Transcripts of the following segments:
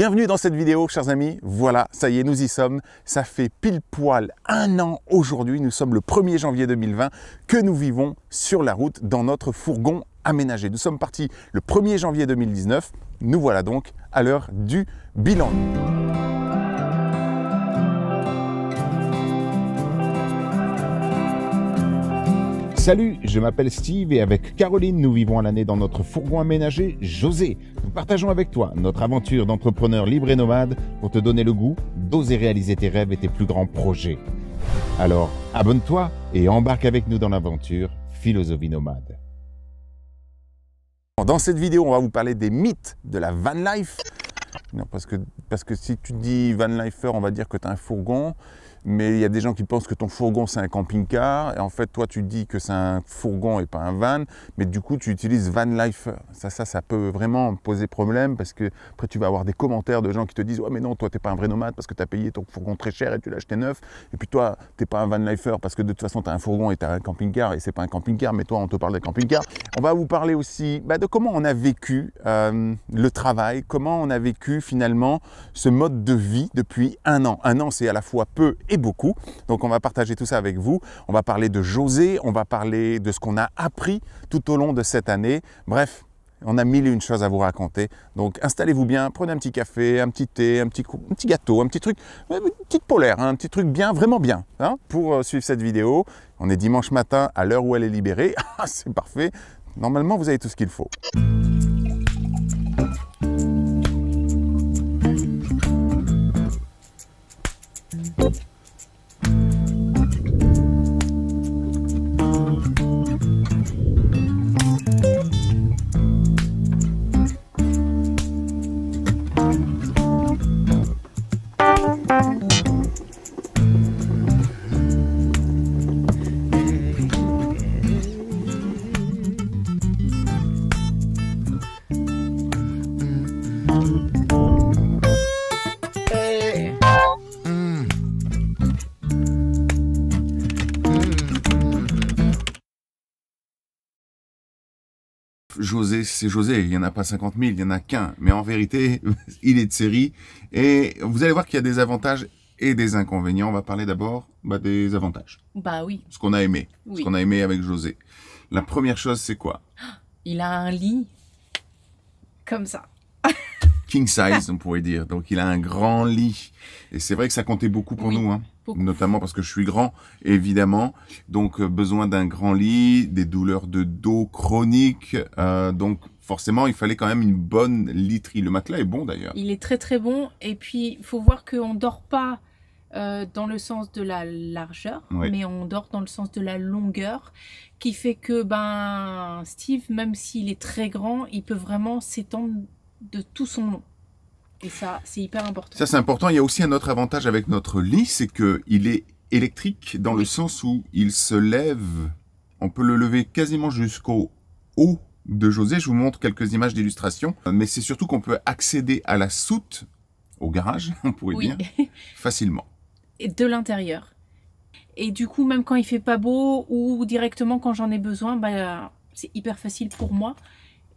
Bienvenue dans cette vidéo, chers amis. Voilà, ça y est, nous y sommes. Ça fait pile poil un an aujourd'hui. Nous sommes le 1er janvier 2020 que nous vivons sur la route dans notre fourgon aménagé. Nous sommes partis le 1er janvier 2019. Nous voilà donc à l'heure du bilan. Salut, je m'appelle Steve et avec Caroline, nous vivons à l'année dans notre fourgon aménagé José. Nous partageons avec toi notre aventure d'entrepreneur libre et nomade pour te donner le goût d'oser réaliser tes rêves et tes plus grands projets. Alors, abonne-toi et embarque avec nous dans l'aventure Philosophie Nomade. Dans cette vidéo, on va vous parler des mythes de la van life. Non, parce que si tu dis van lifer, on va dire que tu as un fourgon. Mais il y a des gens qui pensent que ton fourgon c'est un camping-car et en fait toi tu dis que c'est un fourgon et pas un van, mais du coup tu utilises van lifer. Ça peut vraiment poser problème parce que après tu vas avoir des commentaires de gens qui te disent ouais mais non toi t'es pas un vrai nomade parce que tu as payé ton fourgon très cher et tu l'as acheté neuf, et puis toi t'es pas un van lifer parce que de toute façon tu as un fourgon et tu as un camping-car et c'est pas un camping-car, mais toi on te parle de camping-car. On va vous parler aussi de comment on a vécu le travail, comment on a vécu finalement ce mode de vie depuis un an. Un an c'est à la fois peu et beaucoup. Donc on va partager tout ça avec vous. On va parler de José, on va parler de ce qu'on a appris tout au long de cette année. Bref, on a mille et une choses à vous raconter. Donc installez-vous bien, prenez un petit café, un petit thé, un petit gâteau, un petit truc, une petite polaire, un petit truc bien, vraiment bien, pour suivre cette vidéo. On est dimanche matin à l'heure où elle est libérée. C'est parfait. Normalement, vous avez tout ce qu'il faut. José, c'est José, il n'y en a pas 50 000, il n'y en a qu'un. Mais en vérité, il est de série. Et vous allez voir qu'il y a des avantages et des inconvénients. On va parler d'abord des avantages. Bah oui. Ce qu'on a aimé. Oui. Ce qu'on a aimé avec José. La première chose, c'est quoi? Il a un lit comme ça. King size, on pourrait dire. Donc, il a un grand lit. Et c'est vrai que ça comptait beaucoup pour nous, beaucoup. Notamment parce que je suis grand, évidemment. Donc, besoin d'un grand lit, des douleurs de dos chroniques. Donc, forcément, il fallait quand même une bonne literie. Le matelas est bon, d'ailleurs. Il est très, très bon. Et puis, il faut voir qu'on ne dort pas dans le sens de la largeur, mais on dort dans le sens de la longueur, qui fait que, Steve, même s'il est très grand, il peut vraiment s'étendre de tout son long. Et ça, c'est hyper important. Ça, c'est important. Il y a aussi un autre avantage avec notre lit, c'est qu'il est électrique dans le sens où il se lève. On peut le lever quasiment jusqu'au haut de José. Je vous montre quelques images d'illustration. Mais c'est surtout qu'on peut accéder à la soute, au garage, on pourrait dire, facilement. Et de l'intérieur. Et du coup, même quand il fait pas beau ou directement quand j'en ai besoin, c'est hyper facile pour moi.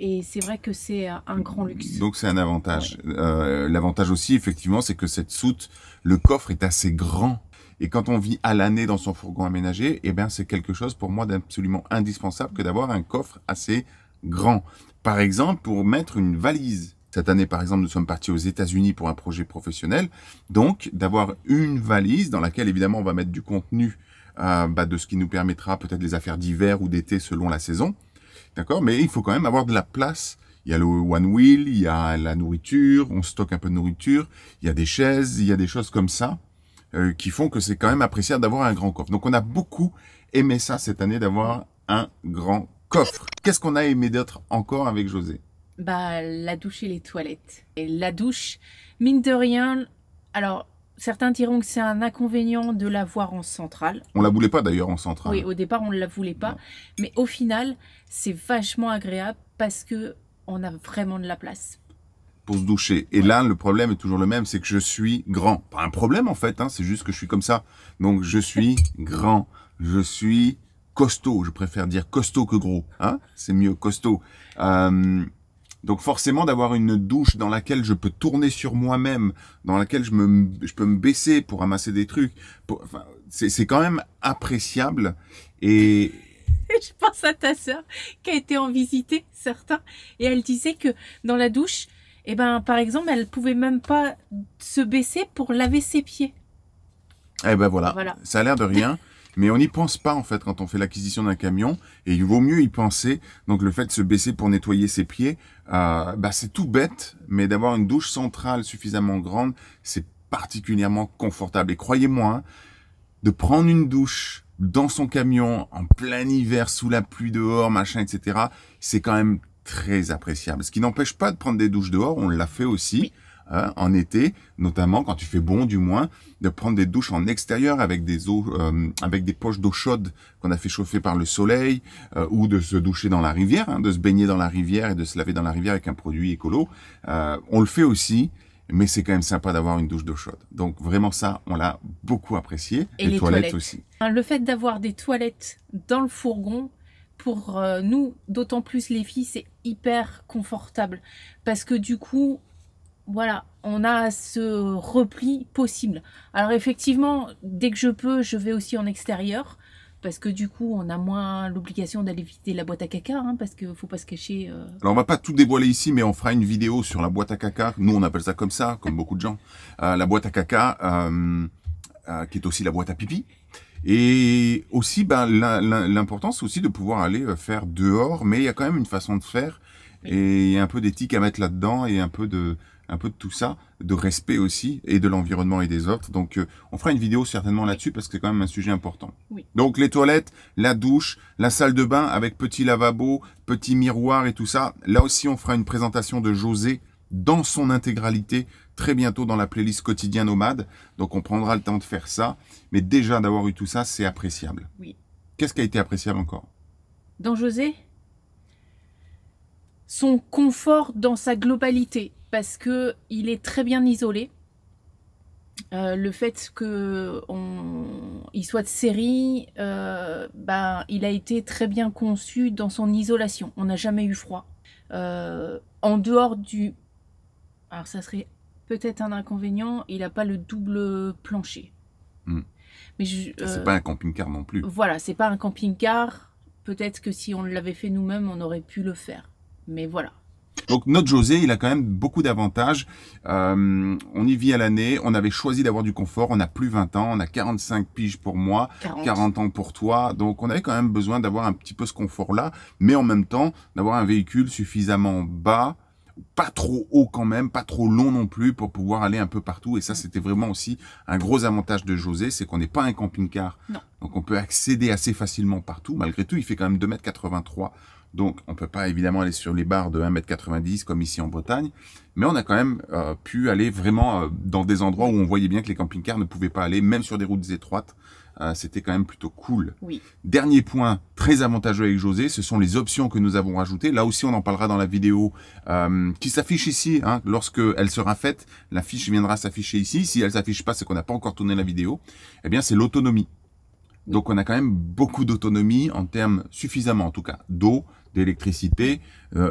Et c'est vrai que c'est un grand luxe. Donc c'est un avantage. L'avantage aussi, effectivement, c'est que cette soute, le coffre est assez grand. Et quand on vit à l'année dans son fourgon aménagé, c'est quelque chose pour moi d'absolument indispensable que d'avoir un coffre assez grand. Par exemple, pour mettre une valise. Cette année, par exemple, nous sommes partis aux États-Unis pour un projet professionnel. Donc, d'avoir une valise dans laquelle, évidemment, on va mettre du contenu de ce qui nous permettra peut-être les affaires d'hiver ou d'été selon la saison. D'accord, mais il faut quand même avoir de la place. Il y a le one wheel, il y a la nourriture, on stocke un peu de nourriture, il y a des chaises, il y a des choses comme ça qui font que c'est quand même appréciable d'avoir un grand coffre. Donc on a beaucoup aimé ça cette année d'avoir un grand coffre. Qu'est-ce qu'on a aimé d'autre encore avec José? La douche et les toilettes. Et la douche, mine de rien, alors certains diront que c'est un inconvénient de l'avoir en centrale. On la voulait pas d'ailleurs en centrale. Oui, au départ, on ne la voulait pas. Non. Mais au final, c'est vachement agréable parce que on a vraiment de la place. Pour se doucher. Et là, le problème est toujours le même, c'est que je suis grand. Pas un problème en fait, c'est juste que je suis comme ça. Donc je suis grand. Je suis costaud. Je préfère dire costaud que gros. C'est mieux costaud. Donc forcément, d'avoir une douche dans laquelle je peux tourner sur moi-même, dans laquelle je peux me baisser pour ramasser des trucs, enfin, c'est quand même appréciable. Et je pense à ta sœur qui a été en visiter, certains, et elle disait que dans la douche, eh ben, par exemple, elle pouvait même pas se baisser pour laver ses pieds. Eh ben voilà. Ça a l'air de rien. Mais on n'y pense pas en fait quand on fait l'acquisition d'un camion, et il vaut mieux y penser. Donc le fait de se baisser pour nettoyer ses pieds, c'est tout bête, mais d'avoir une douche centrale suffisamment grande, c'est particulièrement confortable. Et croyez-moi, hein, de prendre une douche dans son camion en plein hiver, sous la pluie dehors, machin, etc., c'est quand même très appréciable. Ce qui n'empêche pas de prendre des douches dehors, on l'a fait aussi. Oui. En été, notamment quand il fait bon du moins, de prendre des douches en extérieur avec des eaux, avec des poches d'eau chaude qu'on a fait chauffer par le soleil, ou de se doucher dans la rivière, hein, de se baigner dans la rivière et de se laver dans la rivière avec un produit écolo. On le fait aussi, mais c'est quand même sympa d'avoir une douche d'eau chaude. Donc vraiment ça, on l'a beaucoup apprécié. Et les toilettes aussi. Le fait d'avoir des toilettes dans le fourgon, pour nous, d'autant plus les filles, c'est hyper confortable parce que du coup, voilà, on a ce repli possible. Alors effectivement, dès que je peux, je vais aussi en extérieur. Parce que du coup, on a moins l'obligation d'aller vider la boîte à caca. Hein, parce qu'il ne faut pas se cacher. Alors on va pas tout dévoiler ici, mais on fera une vidéo sur la boîte à caca. Nous, on appelle ça comme ça, comme beaucoup de gens. La boîte à caca, qui est aussi la boîte à pipi. Et aussi, l'important, c'est aussi de pouvoir aller faire dehors. Mais il y a quand même une façon de faire. Et il y a un peu d'éthique à mettre là-dedans et un peu de tout ça, de respect aussi, et de l'environnement et des autres. Donc, on fera une vidéo certainement là-dessus, parce que c'est quand même un sujet important. Oui. Donc, les toilettes, la douche, la salle de bain avec petit lavabo, petit miroir et tout ça. Là aussi, on fera une présentation de José dans son intégralité, très bientôt dans la playlist Quotidien Nomade. Donc, on prendra le temps de faire ça. Mais déjà, d'avoir eu tout ça, c'est appréciable. Oui. Qu'est-ce qui a été appréciable encore? Dans José, son confort dans sa globalité. Parce que il est très bien isolé. Le fait qu'il soit de série, il a été très bien conçu dans son isolation. On n'a jamais eu froid. En dehors du... Alors ça serait peut-être un inconvénient, il n'a pas le double plancher. Mais c'est pas un camping-car non plus. Voilà, c'est pas un camping-car. Peut-être que si on l'avait fait nous-mêmes, on aurait pu le faire. Mais voilà. Donc notre José, il a quand même beaucoup d'avantages. On y vit à l'année. On avait choisi d'avoir du confort. On n'a plus 20 ans. On a 45 piges pour moi, 40 ans pour toi. Donc on avait quand même besoin d'avoir un petit peu ce confort-là, mais en même temps d'avoir un véhicule suffisamment bas, pas trop haut quand même, pas trop long non plus, pour pouvoir aller un peu partout. Et ça, c'était vraiment aussi un gros avantage de José, c'est qu'on n'est pas un camping-car. Donc on peut accéder assez facilement partout. Malgré tout, il fait quand même 2,83 m. Donc, on peut pas évidemment aller sur les barres de 1,90 m comme ici en Bretagne, mais on a quand même pu aller vraiment dans des endroits où on voyait bien que les camping-cars ne pouvaient pas aller, même sur des routes étroites. C'était quand même plutôt cool. Oui. Dernier point très avantageux avec José, ce sont les options que nous avons rajoutées. Là aussi, on en parlera dans la vidéo qui s'affiche ici. Hein, lorsque elle sera faite, la fiche viendra s'afficher ici. Si elle s'affiche pas, c'est qu'on n'a pas encore tourné la vidéo. Eh bien, c'est l'autonomie. Donc, on a quand même beaucoup d'autonomie en termes, suffisamment en tout cas, d'eau, d'électricité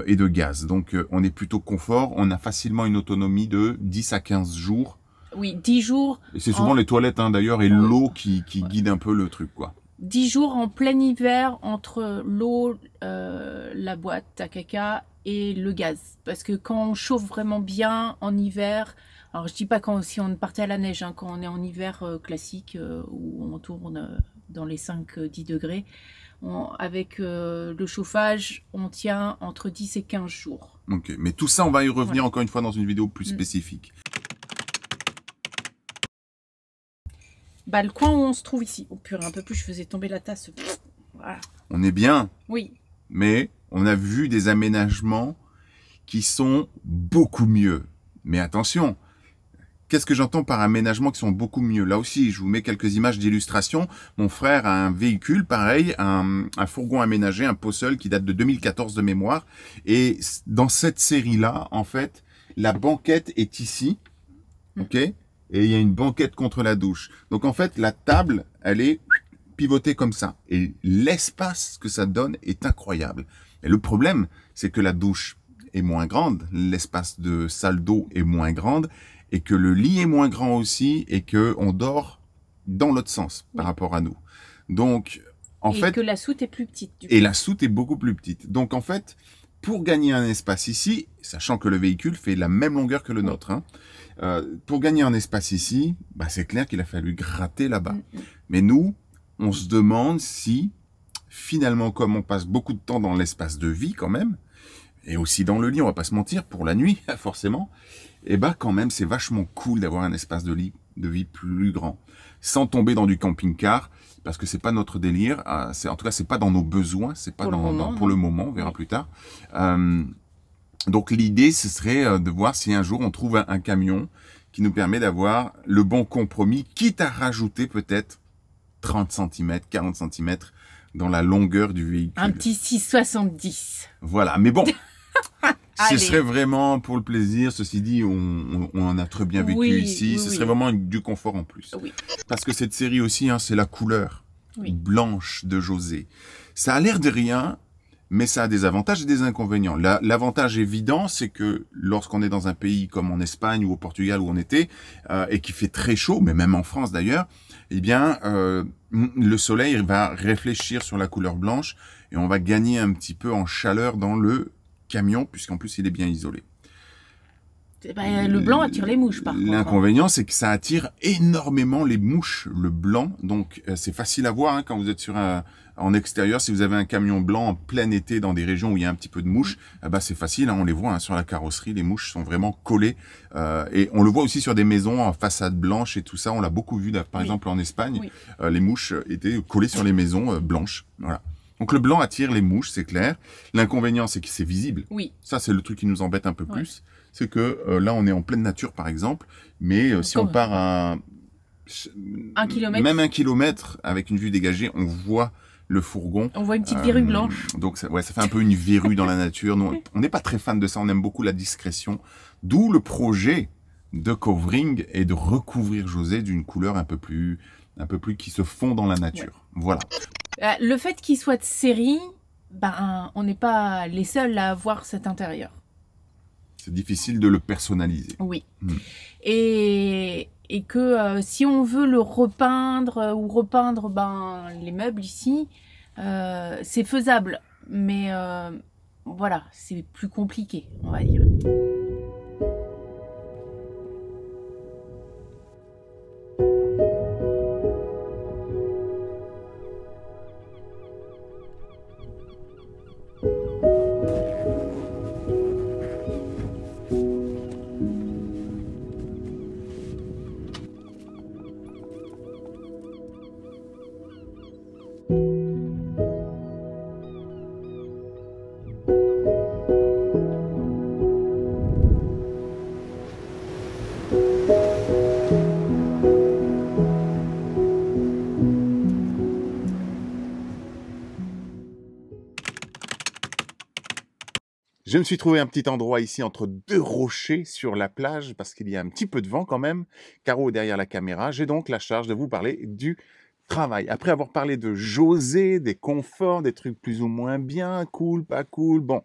et de gaz. Donc, on est plutôt confort. On a facilement une autonomie de 10 à 15 jours. Oui, 10 jours. Et c'est souvent les toilettes, hein, d'ailleurs, et l'eau qui guide un peu le truc, quoi. 10 jours en plein hiver entre l'eau, la boîte à caca et le gaz. Parce que quand on chauffe vraiment bien en hiver, alors je dis pas si on partait à la neige, hein, quand on est en hiver classique où on tourne dans les 5-10 degrés, avec le chauffage, on tient entre 10 et 15 jours. Ok, mais tout ça, on va y revenir encore une fois dans une vidéo plus spécifique. Le coin où on se trouve ici. Oh purée, un peu plus, je faisais tomber la tasse. Voilà. On est bien. Oui. Mais on a vu des aménagements qui sont beaucoup mieux. Mais attention, qu'est-ce que j'entends par aménagements qui sont beaucoup mieux? Là aussi, je vous mets quelques images d'illustration. Mon frère a un véhicule, pareil, un fourgon aménagé, un Pocel qui date de 2014 de mémoire. Et dans cette série-là, en fait, la banquette est ici. Ok ? Et il y a une banquette contre la douche. Donc en fait, la table, elle est pivotée comme ça. Et l'espace que ça donne est incroyable. Et le problème, c'est que la douche est moins grande, l'espace de salle d'eau est moins grande, et que le lit est moins grand aussi, et que on dort dans l'autre sens par rapport à nous. Donc, en fait, que la soute est plus petite. Et la soute est beaucoup plus petite. Donc, en fait, pour gagner un espace ici, sachant que le véhicule fait la même longueur que le nôtre, hein, pour gagner un espace ici, bah, c'est clair qu'il a fallu gratter là-bas. Mais nous, on se demande si, finalement, comme on passe beaucoup de temps dans l'espace de vie quand même, et aussi dans le lit, on va pas se mentir, pour la nuit, forcément, et bah quand même, c'est vachement cool d'avoir un espace de vie plus grand, sans tomber dans du camping-car, parce que c'est pas notre délire, en tout cas, c'est pas dans nos besoins, c'est pas pour le moment, on verra plus tard. Donc l'idée, ce serait de voir si un jour on trouve un camion qui nous permet d'avoir le bon compromis, quitte à rajouter peut-être 30 cm, 40 cm dans la longueur du véhicule. Un petit 6,70. Voilà, mais bon, ce serait vraiment pour le plaisir. Ceci dit, on en a très bien vécu ici. Ce serait vraiment du confort en plus. Parce que cette série aussi, hein, c'est la couleur blanche de José. Ça a l'air de rien, mais ça a des avantages et des inconvénients. L'avantage évident, c'est que lorsqu'on est dans un pays comme en Espagne ou au Portugal où on était, et qui fait très chaud, mais même en France d'ailleurs, eh bien, le soleil va réfléchir sur la couleur blanche et on va gagner un petit peu en chaleur dans le camion, puisqu'en plus il est bien isolé. Le blanc attire les mouches, par contre. L'inconvénient, c'est que ça attire énormément les mouches, le blanc. Donc, c'est facile à voir hein, quand vous êtes en extérieur. Si vous avez un camion blanc en plein été dans des régions où il y a un petit peu de mouches, bah, c'est facile, hein, on les voit hein, sur la carrosserie. Les mouches sont vraiment collées. Et on le voit aussi sur des maisons en façade blanche et tout ça. On l'a beaucoup vu, par exemple, en Espagne. Les mouches étaient collées sur les maisons blanches. Voilà. Donc, le blanc attire les mouches, c'est clair. L'inconvénient, c'est que c'est visible. Ça, c'est le truc qui nous embête un peu plus. C'est que là, on est en pleine nature, par exemple, mais si on part à 1 kilomètre, même 1 kilomètre avec une vue dégagée, on voit le fourgon. On voit une petite verrue blanche. Donc, ça fait un peu une verrue dans la nature. Nous, on n'est pas très fan de ça. On aime beaucoup la discrétion. D'où le projet de Covering et de recouvrir José d'une couleur un peu plus qui se fond dans la nature. Voilà. Le fait qu'il soit de série, ben, on n'est pas les seuls à avoir cet intérieur. C'est difficile de le personnaliser. Oui. Et que si on veut le repeindre ou repeindre les meubles ici, c'est faisable. Mais voilà, c'est plus compliqué, on va dire. Je me suis trouvé un petit endroit ici entre deux rochers sur la plage parce qu'il y a un petit peu de vent quand même. Caro est derrière la caméra. J'ai donc la charge de vous parler du travail. Après avoir parlé de José, des conforts, des trucs plus ou moins bien, cool, pas cool. Bon,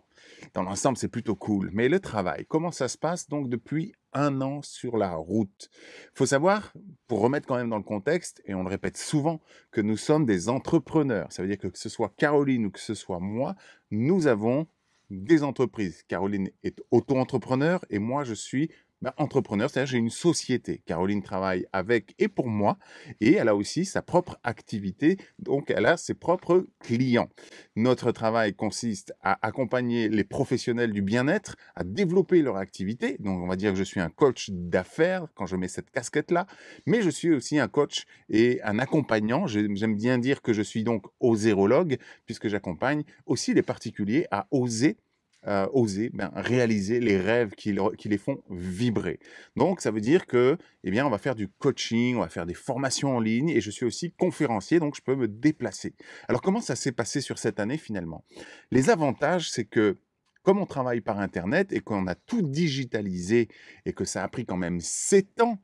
dans l'ensemble, c'est plutôt cool. Mais le travail, comment ça se passe donc depuis 1 an sur la route? Il faut savoir, pour remettre quand même dans le contexte, et on le répète souvent, que nous sommes des entrepreneurs. Ça veut dire que ce soit Caroline ou que ce soit moi, nous avons des entreprises. Caroline est auto-entrepreneur et moi, je suis entrepreneur, c'est-à-dire j'ai une société. Caroline travaille avec et pour moi et elle a aussi sa propre activité, donc elle a ses propres clients. Notre travail consiste à accompagner les professionnels du bien-être, à développer leur activité. Donc on va dire que je suis un coach d'affaires quand je mets cette casquette-là, mais je suis aussi un coach et un accompagnant. J'aime bien dire que je suis donc osérologue puisque j'accompagne aussi les particuliers à oser réaliser les rêves qui les font vibrer. Donc, ça veut dire que, on va faire du coaching, on va faire des formations en ligne et je suis aussi conférencier, donc je peux me déplacer. Alors, comment ça s'est passé sur cette année finalement? Les avantages, c'est que comme on travaille par Internet et qu'on a tout digitalisé et que ça a pris quand même 7 ans,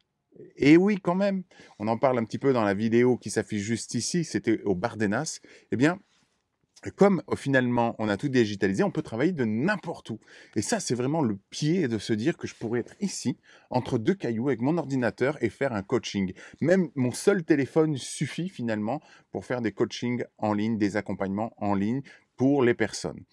et oui, quand même, on en parle un petit peu dans la vidéo qui s'affiche juste ici, c'était au Bardenas, comme finalement on a tout digitalisé, on peut travailler de n'importe où. Et ça, c'est vraiment le pied de se dire que je pourrais être ici, entre deux cailloux, avec mon ordinateur et faire un coaching. Même mon seul téléphone suffit finalement pour faire des coachings en ligne, des accompagnements en ligne pour les personnes.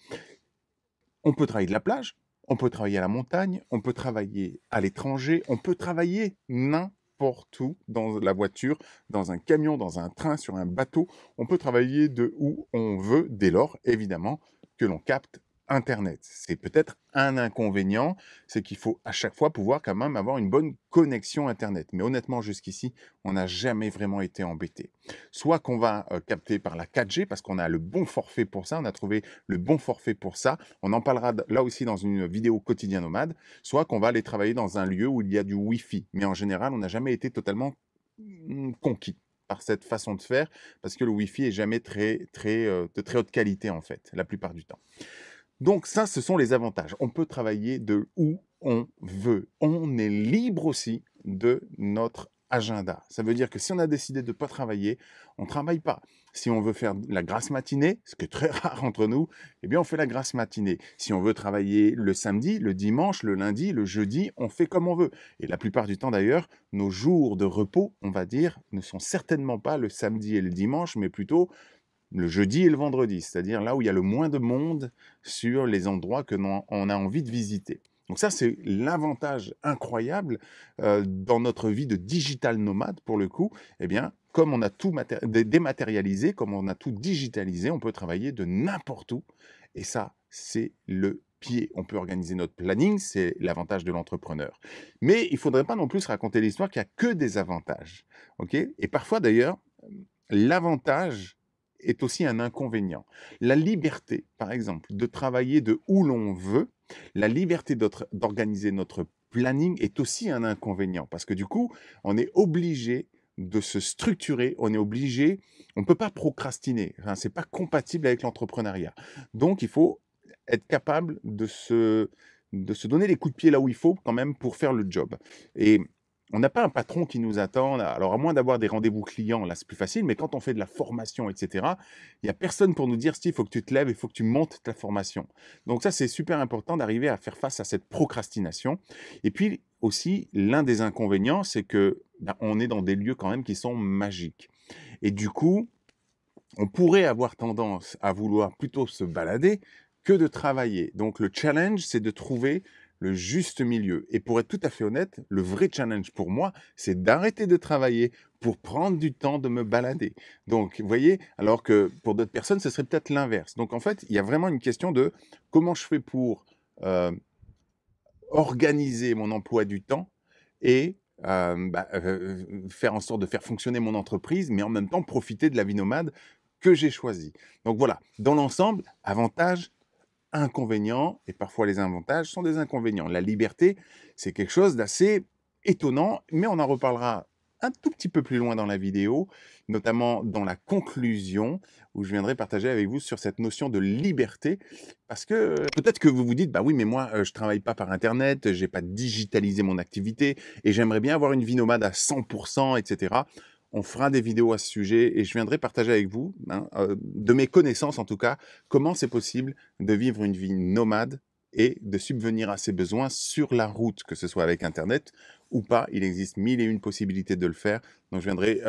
On peut travailler de la plage, on peut travailler à la montagne, on peut travailler à l'étranger, on peut travailler n'importe où, dans la voiture, dans un camion, dans un train, sur un bateau. On peut travailler de où on veut, dès lors, évidemment, que l'on capte Internet. C'est peut-être un inconvénient, c'est qu'il faut à chaque fois pouvoir quand même avoir une bonne connexion Internet. Mais honnêtement, jusqu'ici, on n'a jamais vraiment été embêté. Soit qu'on va capter par la 4G, parce qu'on a le bon forfait pour ça, on a trouvé le bon forfait pour ça. On en parlera là aussi dans une vidéo quotidien nomade. Soit qu'on va aller travailler dans un lieu où il y a du Wi-Fi. Mais en général, on n'a jamais été totalement conquis par cette façon de faire, parce que le Wi-Fi est jamais de très haute qualité en fait, la plupart du temps. Donc ça, ce sont les avantages. On peut travailler de où on veut. On est libre aussi de notre agenda. Ça veut dire que si on a décidé de ne pas travailler, on ne travaille pas. Si on veut faire la grasse matinée, ce qui est très rare entre nous, eh bien on fait la grasse matinée. Si on veut travailler le samedi, le dimanche, le lundi, le jeudi, on fait comme on veut. Et la plupart du temps d'ailleurs, nos jours de repos, on va dire, ne sont certainement pas le samedi et le dimanche, mais plutôt le jeudi et le vendredi, c'est-à-dire là où il y a le moins de monde sur les endroits que on a envie de visiter. Donc ça, c'est l'avantage incroyable dans notre vie de digital nomade, pour le coup. Eh bien, comme on a tout dématérialisé, comme on a tout digitalisé, on peut travailler de n'importe où. Et ça, c'est le pied. On peut organiser notre planning, c'est l'avantage de l'entrepreneur. Mais il ne faudrait pas non plus raconter l'histoire qu'il n'y a que des avantages. Okay ? Et parfois, d'ailleurs, l'avantage est aussi un inconvénient. La liberté, par exemple, de travailler de où l'on veut, la liberté d'organiser notre planning est aussi un inconvénient, parce que du coup, on est obligé de se structurer, on ne peut pas procrastiner, enfin, c'est pas compatible avec l'entrepreneuriat. Donc, il faut être capable de se donner les coups de pied là où il faut quand même pour faire le job. Et on n'a pas un patron qui nous attend. Alors, à moins d'avoir des rendez-vous clients, là, c'est plus facile. Mais quand on fait de la formation, etc., il n'y a personne pour nous dire « Steve, il faut que tu te lèves, il faut que tu montes ta formation ». Donc ça, c'est super important d'arriver à faire face à cette procrastination. Et puis aussi, l'un des inconvénients, c'est que on est dans des lieux quand même qui sont magiques. Et du coup, on pourrait avoir tendance à vouloir plutôt se balader que de travailler. Donc le challenge, c'est de trouver le juste milieu. Et pour être tout à fait honnête, le vrai challenge pour moi, c'est d'arrêter de travailler pour prendre du temps de me balader. Donc, vous voyez, alors que pour d'autres personnes, ce serait peut-être l'inverse. Donc, en fait, il y a vraiment une question de comment je fais pour organiser mon emploi du temps et faire en sorte de faire fonctionner mon entreprise, mais en même temps profiter de la vie nomade que j'ai choisie. Donc voilà, dans l'ensemble, avantages, inconvénients, et parfois les avantages sont des inconvénients. La liberté, c'est quelque chose d'assez étonnant, mais on en reparlera un tout petit peu plus loin dans la vidéo, notamment dans la conclusion, où je viendrai partager avec vous sur cette notion de liberté, parce que peut-être que vous vous dites, bah oui, mais moi, je travaille pas par Internet, j'ai pas digitalisé mon activité, et j'aimerais bien avoir une vie nomade à 100%, etc. On fera des vidéos à ce sujet et je viendrai partager avec vous, de mes connaissances en tout cas, comment c'est possible de vivre une vie nomade et de subvenir à ses besoins sur la route, que ce soit avec Internet ou pas. Il existe 1001 possibilités de le faire, donc je viendrai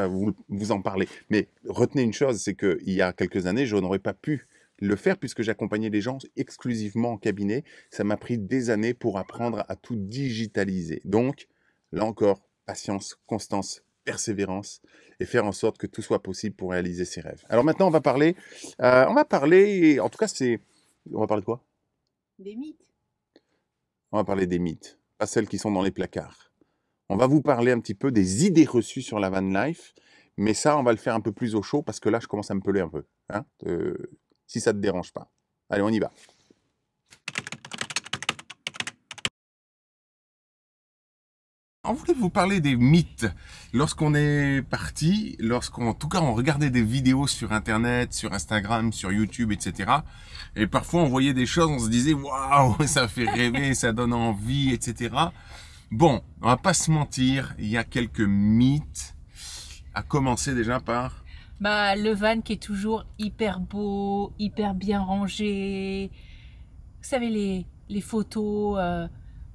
vous en parler. Mais retenez une chose, c'est qu'il y a quelques années, je n'aurais pas pu le faire puisque j'accompagnais les gens exclusivement en cabinet. Ça m'a pris des années pour apprendre à tout digitaliser. Donc, là encore, patience, constance, persévérance et faire en sorte que tout soit possible pour réaliser ses rêves. Alors maintenant, on va parler, en tout cas, on va parler de quoi? Des mythes. On va parler des mythes, pas celles qui sont dans les placards. On va vous parler un petit peu des idées reçues sur la van life, mais ça, on va le faire un peu plus au chaud parce que là, je commence à me peler un peu, hein, si ça ne te dérange pas. Allez, on y va. On voulait vous parler des mythes. Lorsqu'on est parti, en tout cas on regardait des vidéos sur Internet, sur Instagram, sur YouTube, etc. Et parfois on voyait des choses, on se disait waouh, ça fait rêver, ça donne envie, etc. Bon, on va pas se mentir, il y a quelques mythes. À commencer déjà par... Bah, le van qui est toujours hyper beau, hyper bien rangé. Vous savez, les photos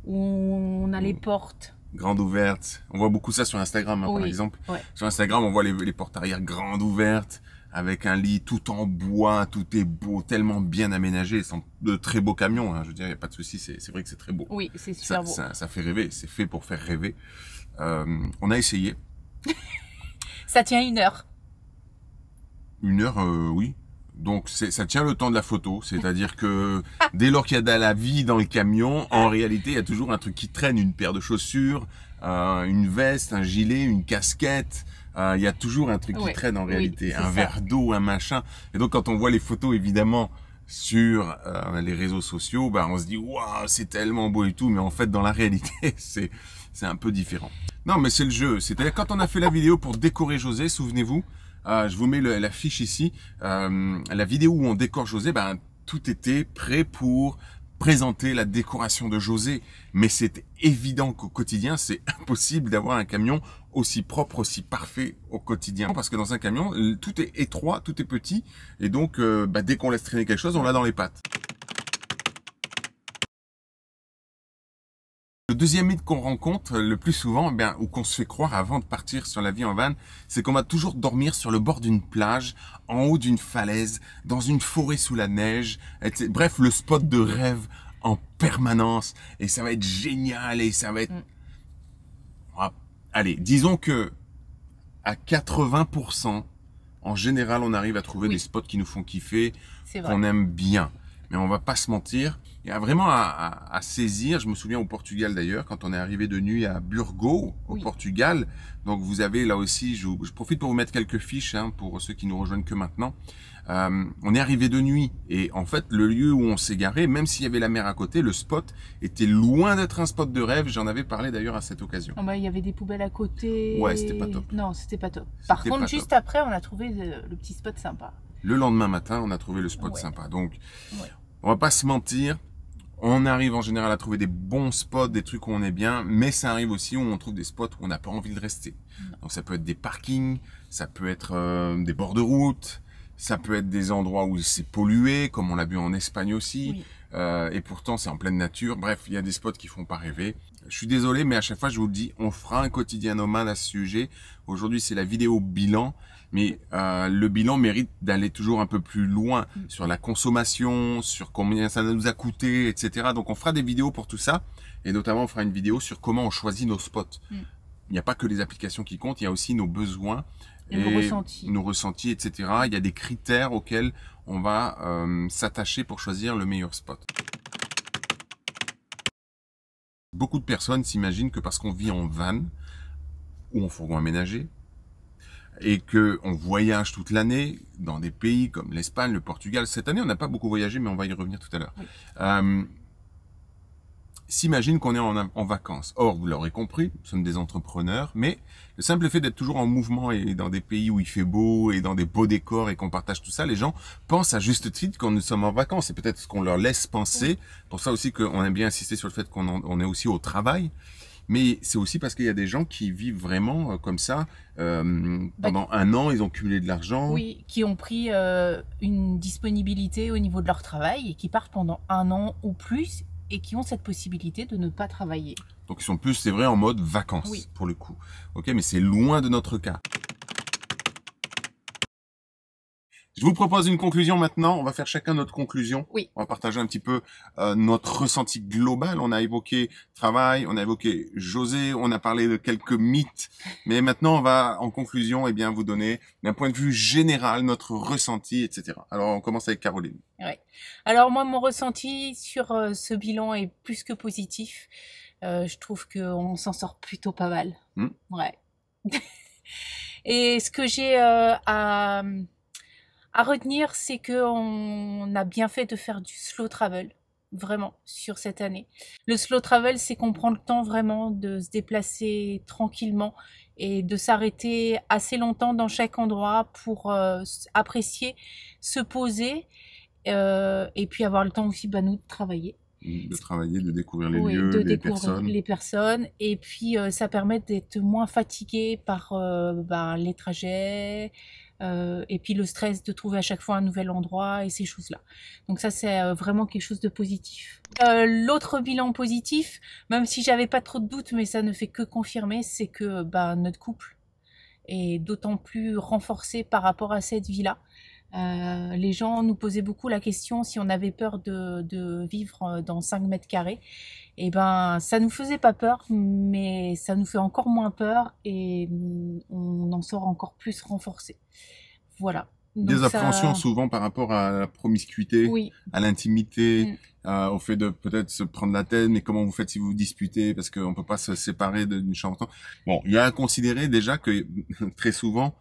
où on a les portes. Grandes ouvertes. On voit beaucoup ça sur Instagram, hein, Oui, par exemple. ouais. Sur Instagram, on voit les portes arrière grandes ouvertes, avec un lit tout en bois, tout est beau, tellement bien aménagé. Ce sont de très beaux camions, hein, je veux dire, il n'y a pas de souci, c'est vrai que c'est très beau. Oui, c'est super beau. Ça fait rêver, c'est fait pour faire rêver. On a essayé. Ça tient 1 heure. 1 heure, oui. Donc ça tient le temps de la photo, c'est-à-dire que dès lors qu'il y a de la vie dans le camion, en réalité il y a toujours un truc qui traîne, une paire de chaussures, une veste, un gilet, une casquette, il y a toujours un truc qui traîne en réalité, un verre d'eau, un machin. Et donc quand on voit les photos évidemment sur les réseaux sociaux, bah, on se dit waouh c'est tellement beau et tout, mais en fait dans la réalité c'est un peu différent. Non mais c'est le jeu, c'est-à-dire quand on a fait la vidéo pour décorer José, souvenez-vous, je vous mets la fiche ici. La vidéo où on décore José, ben, tout était prêt pour présenter la décoration de José. Mais c'est évident qu'au quotidien, c'est impossible d'avoir un camion aussi propre, aussi parfait au quotidien. Parce que dans un camion, tout est étroit, tout est petit. Et donc, dès qu'on laisse traîner quelque chose, on l'a dans les pattes. Le deuxième mythe qu'on rencontre le plus souvent, ou qu'on se fait croire avant de partir sur la vie en van, c'est qu'on va toujours dormir sur le bord d'une plage, en haut d'une falaise, dans une forêt sous la neige, etc. Bref, le spot de rêve en permanence. Et ça va être génial et ça va être... Allez, disons que à 80%, en général, on arrive à trouver des spots qui nous font kiffer, qu'on aime bien. Mais on va pas se mentir, il y a vraiment à saisir. Je me souviens au Portugal d'ailleurs, quand on est arrivé de nuit à Burgos, au Portugal. Donc vous avez là aussi, je profite pour vous mettre quelques fiches, hein, pour ceux qui nous rejoignent que maintenant. On est arrivé de nuit et en fait le lieu où on s'est garé, même s'il y avait la mer à côté, le spot était loin d'être un spot de rêve. J'en avais parlé d'ailleurs à cette occasion. Oh bah, il y avait des poubelles à côté. Ouais, c'était pas top. Non, c'était pas top. Par contre, juste après, on a trouvé le petit spot sympa. Le lendemain matin, on a trouvé le spot sympa. Donc, on va pas se mentir. On arrive en général à trouver des bons spots, des trucs où on est bien, mais ça arrive aussi où on trouve des spots où on n'a pas envie de rester. Donc ça peut être des parkings, ça peut être des bords de route, ça peut être des endroits où c'est pollué, comme on l'a vu en Espagne aussi, et pourtant c'est en pleine nature. Bref, il y a des spots qui font pas rêver. Je suis désolé, mais à chaque fois je vous le dis, on fera un quotidien nomade à ce sujet. Aujourd'hui c'est la vidéo bilan. Mais le bilan mérite d'aller toujours un peu plus loin sur la consommation, sur combien ça nous a coûté, etc. Donc on fera des vidéos pour tout ça. Et notamment on fera une vidéo sur comment on choisit nos spots. Il n'y a pas que les applications qui comptent, il y a aussi nos besoins et nos ressentis, etc. Il y a des critères auxquels on va s'attacher pour choisir le meilleur spot. Beaucoup de personnes s'imaginent que parce qu'on vit en van ou en fourgon aménagé, et que on voyage toute l'année dans des pays comme l'Espagne, le Portugal. Cette année, on n'a pas beaucoup voyagé, mais on va y revenir tout à l'heure. S'imagine qu'on est en vacances. Or, vous l'aurez compris, nous sommes des entrepreneurs, mais le simple fait d'être toujours en mouvement et dans des pays où il fait beau et dans des beaux décors et qu'on partage tout ça, les gens pensent à juste titre quand nous sommes en vacances. C'est peut-être ce qu'on leur laisse penser. Pour ça aussi qu'on aime bien insister sur le fait qu'on est aussi au travail. Mais c'est aussi parce qu'il y a des gens qui vivent vraiment comme ça. Pendant 1 an, ils ont cumulé de l'argent. Oui, qui ont pris une disponibilité au niveau de leur travail et qui partent pendant 1 an ou plus et qui ont cette possibilité de ne pas travailler. Donc ils sont plus, c'est vrai, en mode vacances pour le coup. Ok, mais c'est loin de notre cas. Je vous propose une conclusion maintenant. On va faire chacun notre conclusion. Oui. On va partager un petit peu notre ressenti global. On a évoqué travail, on a évoqué José, on a parlé de quelques mythes. Mais maintenant, on va en conclusion vous donner d'un point de vue général notre ressenti, etc. Alors, on commence avec Caroline. Ouais. Alors moi, mon ressenti sur ce bilan est plus que positif. Je trouve qu'on s'en sort plutôt pas mal. Ouais. Et ce que j'ai à retenir, c'est qu'on a bien fait de faire du slow travel, vraiment, sur cette année. Le slow travel, c'est qu'on prend le temps vraiment de se déplacer tranquillement et de s'arrêter assez longtemps dans chaque endroit pour apprécier, se poser et puis avoir le temps aussi, nous, de travailler. De travailler, de découvrir les lieux, les personnes. Et puis, ça permet d'être moins fatigué par les trajets, et puis le stress de trouver à chaque fois un nouvel endroit et ces choses-là. Donc ça, c'est vraiment quelque chose de positif. L'autre bilan positif, même si j'avais pas trop de doutes, mais ça ne fait que confirmer, c'est que notre couple est d'autant plus renforcé par rapport à cette vie-là. Les gens nous posaient beaucoup la question si on avait peur de vivre dans 5 mètres carrés. Et ça nous faisait pas peur, mais ça nous fait encore moins peur et on en sort encore plus renforcé. Voilà. Donc des appréhensions souvent par rapport à la promiscuité, oui. à l'intimité, au fait de peut-être se prendre la tête, mais comment vous faites si vous vous disputez, parce qu'on peut pas se séparer d'une chambre. Bon, il y a à considérer déjà que très souvent,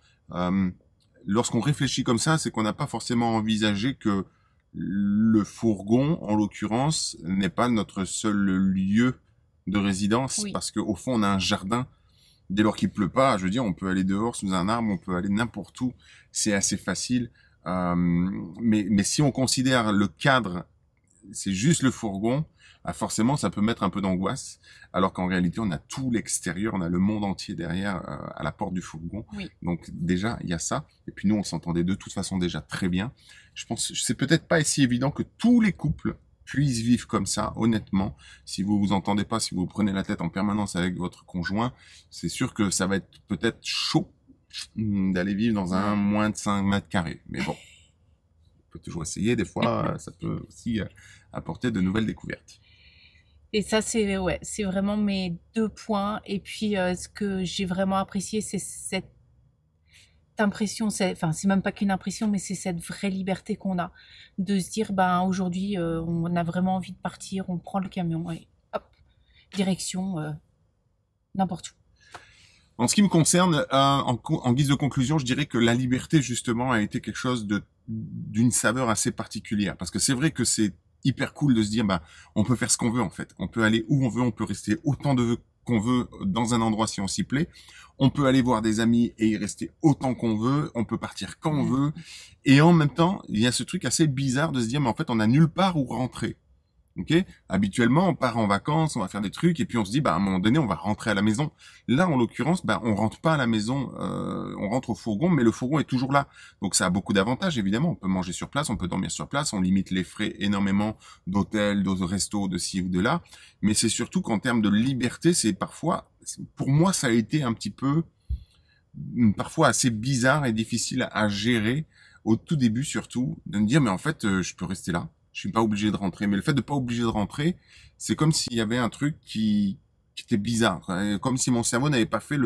lorsqu'on réfléchit comme ça, c'est qu'on n'a pas forcément envisagé que le fourgon, en l'occurrence, n'est pas notre seul lieu de résidence, oui. Parce qu'au fond, on a un jardin. Dès lors qu'il pleut pas, je veux dire, on peut aller dehors sous un arbre, on peut aller n'importe où, c'est assez facile. Mais si on considère le cadre, c'est juste le fourgon, forcément, ça peut mettre un peu d'angoisse, alors qu'en réalité, on a tout l'extérieur, on a le monde entier derrière, à la porte du fourgon. Oui. Donc déjà, il y a ça. Et puis nous, on s'entendait de toute façon déjà très bien. Je pense, c'est peut-être pas si évident que tous les couples puissent vivre comme ça, honnêtement. Si vous vous entendez pas, si vous prenez la tête en permanence avec votre conjoint, c'est sûr que ça va être peut-être chaud d'aller vivre dans un moins de 5 mètres carrés. Mais bon, on peut toujours essayer. Des fois, ça peut aussi apporter de nouvelles découvertes. Et ça, c'est vraiment mes 2 points. Et puis, ce que j'ai vraiment apprécié, c'est cette impression, c'est même pas qu'une impression, mais c'est cette vraie liberté qu'on a de se dire, aujourd'hui, on a vraiment envie de partir, on prend le camion et hop, direction n'importe où. En ce qui me concerne, en guise de conclusion, je dirais que la liberté, justement, a été quelque chose d'une saveur assez particulière. Parce que c'est vrai que c'est hyper cool de se dire, on peut faire ce qu'on veut, en fait. On peut aller où on veut, on peut rester autant qu'on veut dans un endroit si on s'y plaît. On peut aller voir des amis et y rester autant qu'on veut. On peut partir quand on veut. Et en même temps, il y a ce truc assez bizarre de se dire, mais en fait, on n'a nulle part où rentrer. Okay. Habituellement, on part en vacances, on va faire des trucs, et puis on se dit, à un moment donné, on va rentrer à la maison. Là, en l'occurrence, on rentre pas à la maison, on rentre au fourgon, mais le fourgon est toujours là. Donc, ça a beaucoup d'avantages, évidemment. On peut manger sur place, on peut dormir sur place, on limite les frais énormément d'hôtels, de restos, de ci ou de là. Mais c'est surtout qu'en termes de liberté, c'est parfois, pour moi, ça a été un petit peu, parfois assez bizarre et difficile à gérer, au tout début surtout, de me dire, mais en fait, je peux rester là. Je suis pas obligé de rentrer. Mais le fait de pas obligé de rentrer, c'est comme s'il y avait un truc qui était bizarre. Comme si mon cerveau n'avait pas fait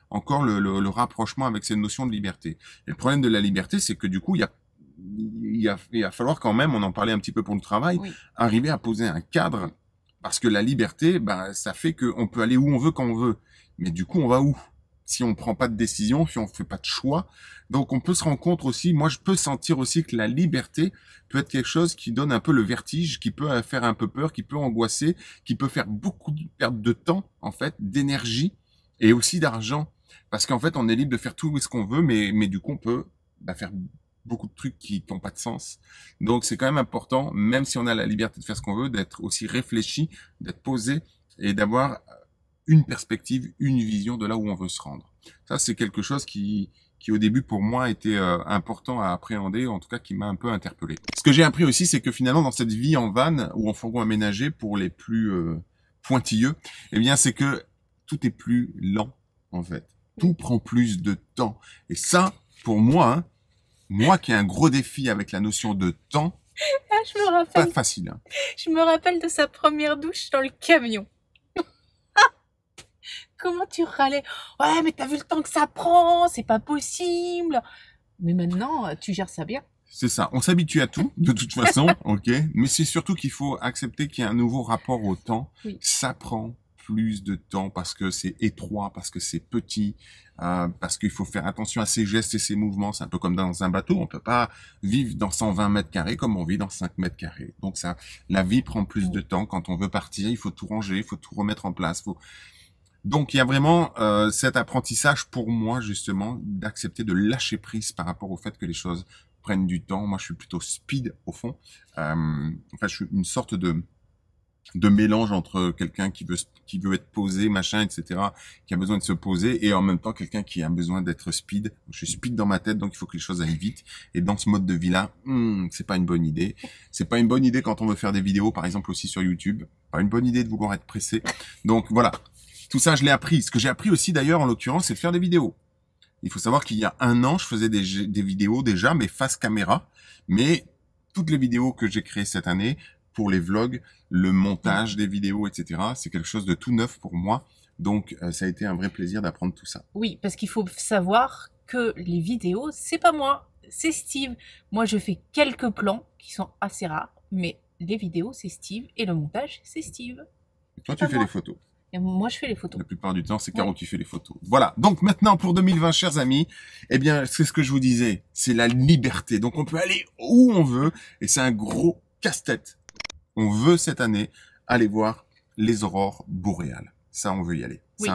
encore le rapprochement avec cette notion de liberté. Et le problème de la liberté, c'est que du coup, il va falloir quand même, on en parlait un petit peu pour le travail, arriver à poser un cadre. Parce que la liberté, ça fait qu'on peut aller où on veut quand on veut. Mais du coup, on va où? Si on prend pas de décision, si on fait pas de choix. Donc, on peut se rendre compte aussi, moi, je peux sentir aussi que la liberté peut être quelque chose qui donne un peu le vertige, qui peut faire un peu peur, qui peut angoisser, qui peut faire beaucoup de perte de temps, en fait, d'énergie et aussi d'argent. Parce qu'en fait, on est libre de faire tout ce qu'on veut, mais du coup, on peut faire beaucoup de trucs qui n'ont pas de sens. Donc, c'est quand même important, même si on a la liberté de faire ce qu'on veut, d'être aussi réfléchi, d'être posé et d'avoir une perspective, une vision de là où on veut se rendre. Ça, c'est quelque chose qui au début, pour moi, était important à appréhender, en tout cas, qui m'a un peu interpellé. Ce que j'ai appris aussi, c'est que finalement, dans cette vie en van ou en fourgon aménagé, pour les plus pointilleux, eh bien, c'est que tout est plus lent, en fait. Tout prend plus de temps. Et ça, pour moi, moi qui ai un gros défi avec la notion de temps, je me rappelle, pas facile. Je me rappelle de sa première douche dans le camion. Comment tu râlais? Ouais, mais t'as vu le temps que ça prend, c'est pas possible. Mais maintenant, tu gères ça bien. C'est ça. On s'habitue à tout, de toute façon, ok. Mais c'est surtout qu'il faut accepter qu'il y a un nouveau rapport au temps. Oui. Ça prend plus de temps parce que c'est étroit, parce que c'est petit, parce qu'il faut faire attention à ses gestes et ses mouvements. C'est un peu comme dans un bateau. On peut pas vivre dans 120 mètres carrés comme on vit dans 5 mètres carrés. Donc ça, la vie prend plus de temps. Quand on veut partir, il faut tout ranger, il faut tout remettre en place. Donc, il y a vraiment cet apprentissage pour moi, justement, d'accepter de lâcher prise par rapport au fait que les choses prennent du temps. Moi, je suis plutôt speed, au fond. Je suis une sorte de de mélange entre quelqu'un qui veut être posé, machin, etc., qui a besoin de se poser, et en même temps quelqu'un qui a besoin d'être speed. Je suis speed dans ma tête, donc il faut que les choses aillent vite. Et dans ce mode de vie-là, c'est pas une bonne idée. C'est pas une bonne idée quand on veut faire des vidéos, par exemple aussi sur YouTube. Pas une bonne idée de vouloir être pressé. Donc voilà, tout ça je l'ai appris. Ce que j'ai appris aussi d'ailleurs, en l'occurrence, c'est de faire des vidéos. Il faut savoir qu'il y a 1 an, je faisais des vidéos déjà, mais face caméra. Mais toutes les vidéos que j'ai créées cette année, pour les vlogs, le montage des vidéos, etc., c'est quelque chose de tout neuf pour moi. Donc, ça a été un vrai plaisir d'apprendre tout ça. Oui, parce qu'il faut savoir que les vidéos, c'est pas moi, c'est Steve. Moi, je fais quelques plans qui sont assez rares, mais les vidéos, c'est Steve et le montage, c'est Steve. Et toi, tu fais les photos. Et moi, je fais les photos. La plupart du temps, c'est Caro qui fait les photos. Voilà. Donc maintenant, pour 2020, chers amis, eh bien, c'est ce que je vous disais, c'est la liberté. Donc on peut aller où on veut, et c'est un gros casse-tête. On veut cette année aller voir les aurores boréales. Ça, on veut y aller. Oui,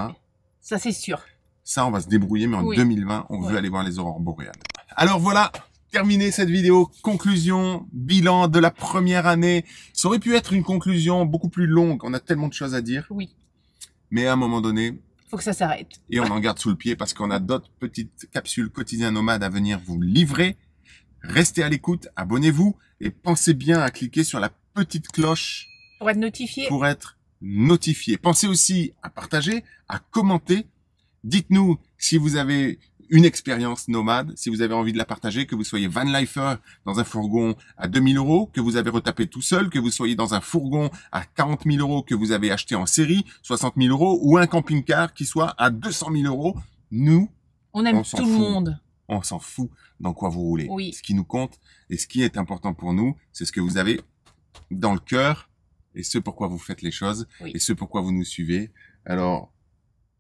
ça c'est sûr. Ça, on va se débrouiller, mais en 2020, on veut aller voir les aurores boréales. Alors voilà, terminé cette vidéo. Conclusion, bilan de la première année. Ça aurait pu être une conclusion beaucoup plus longue. On a tellement de choses à dire. Oui. Mais à un moment donné, faut que ça s'arrête. Et on en garde sous le pied parce qu'on a d'autres petites capsules quotidiennes nomades à venir vous livrer. Restez à l'écoute, abonnez-vous et pensez bien à cliquer sur la petite cloche pour être notifié. Pensez aussi à partager, à commenter. Dites-nous si vous avez une expérience nomade, si vous avez envie de la partager, que vous soyez vanlifer dans un fourgon à 2000 €, que vous avez retapé tout seul, que vous soyez dans un fourgon à 40 000 € que vous avez acheté en série, 60 000 €, ou un camping-car qui soit à 200 000 €. Nous, on aime tout le monde. On s'en fout dans quoi vous roulez. Oui. Ce qui nous compte et ce qui est important pour nous, c'est ce que vous avez dans le cœur et ce pourquoi vous faites les choses et ce pourquoi vous nous suivez. Alors,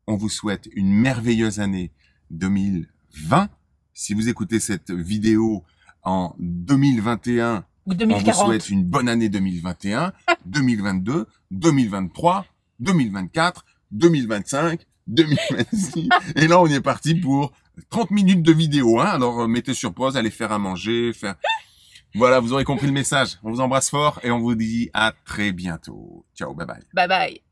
on vous souhaite une merveilleuse année 2020. Si vous écoutez cette vidéo en 2021, ou 2040. On vous souhaite une bonne année 2021, 2022, 2023, 2024, 2025, 2026. Et là, on est parti pour 30 minutes de vidéo. Alors, mettez sur pause, allez faire à manger, Voilà, vous aurez compris le message. On vous embrasse fort et on vous dit à très bientôt. Ciao, bye bye. Bye bye.